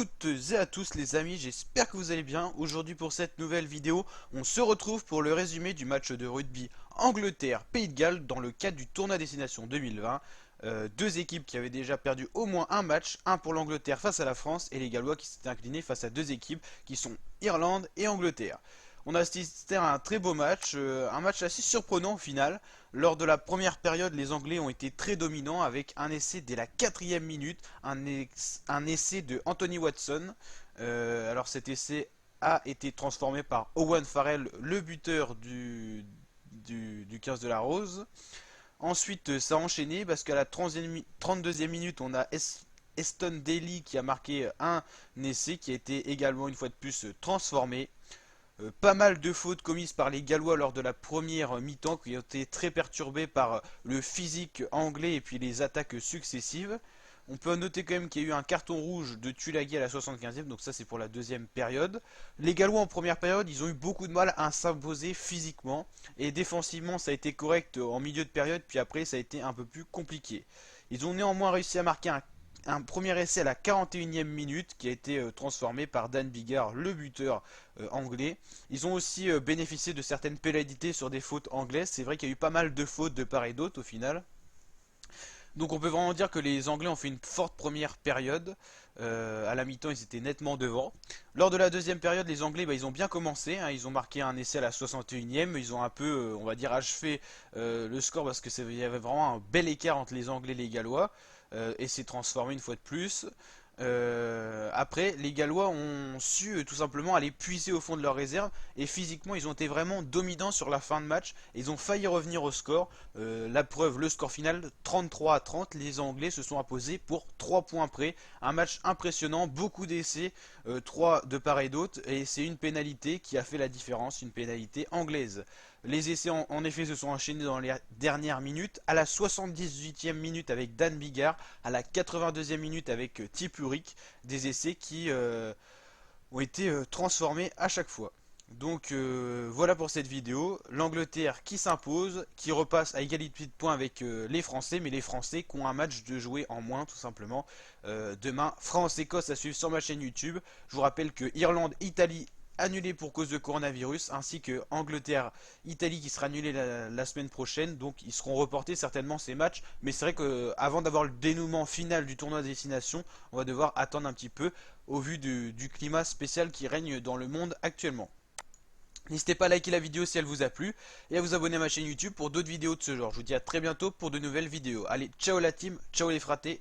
toutes et à tous les amis, j'espère que vous allez bien. Aujourd'hui pour cette nouvelle vidéo, on se retrouve pour le résumé du match de rugby Angleterre-Pays de Galles dans le cadre du tournoi Destination 2020. Deux équipes qui avaient déjà perdu au moins un match, un pour l'Angleterre face à la France et les Gallois qui s'étaient inclinés face à deux équipes qui sont Irlande et Angleterre. On a assisté à un très beau match, un match assez surprenant au final. Lors de la première période, les Anglais ont été très dominants avec un essai dès la 4e minute, un essai de Anthony Watson. Alors cet essai a été transformé par Owen Farrell, le buteur du 15 de la Rose. Ensuite, ça a enchaîné parce qu'à la 32e minute, on a Eston Daly qui a marqué un essai qui a été également une fois de plus transformé. Pas mal de fautes commises par les Gallois lors de la première mi-temps qui ont été très perturbées par le physique anglais et puis les attaques successives. On peut noter quand même qu'il y a eu un carton rouge de Tulagi à la 75e, donc ça c'est pour la deuxième période. Les Gallois en première période, ils ont eu beaucoup de mal à s'imposer physiquement et défensivement ça a été correct en milieu de période, puis après ça a été un peu plus compliqué. Ils ont néanmoins réussi à marquer un premier essai à la 41e minute qui a été transformé par Dan Biggar, le buteur anglais. Ils ont aussi bénéficié de certaines pénalités sur des fautes anglaises. C'est vrai qu'il y a eu pas mal de fautes de part et d'autre au final. Donc on peut vraiment dire que les Anglais ont fait une forte première période. À la mi-temps, ils étaient nettement devant. Lors de la deuxième période, les Anglais, ils ont bien commencé, hein. Ils ont marqué un essai à la 61e. Ils ont un peu, on va dire, achevé le score parce qu'il y avait vraiment un bel écart entre les Anglais et les Gallois. Et s'est transformé une fois de plus. Après, les Gallois ont su tout simplement aller puiser au fond de leur réserve et physiquement ils ont été vraiment dominants sur la fin de match. Ils ont failli revenir au score. La preuve, le score final 33-30. Les Anglais se sont imposés pour 3 points près. Un match impressionnant, beaucoup d'essais, 3 de part et d'autre. Et c'est une pénalité qui a fait la différence, une pénalité anglaise. Les essais en effet se sont enchaînés dans les dernières minutes. À la 78e minute avec Dan Biggar, à la 82e minute avec Tipurik, des essais qui ont été transformés à chaque fois. Donc voilà pour cette vidéo. L'Angleterre qui s'impose, qui repasse à égalité de points avec les Français, mais les Français qui ont un match de jouer en moins tout simplement. Demain, France-Écosse à suivre sur ma chaîne YouTube. Je vous rappelle que Irlande-Italie annulé pour cause de coronavirus, ainsi que Angleterre-Italie qui sera annulé la semaine prochaine. Donc ils seront reportés certainement ces matchs. Mais c'est vrai qu'avant d'avoir le dénouement final du tournoi destination, on va devoir attendre un petit peu au vu du climat spécial qui règne dans le monde actuellement. N'hésitez pas à liker la vidéo si elle vous a plu et à vous abonner à ma chaîne YouTube pour d'autres vidéos de ce genre. Je vous dis à très bientôt pour de nouvelles vidéos. Allez, ciao la team, ciao les fratés.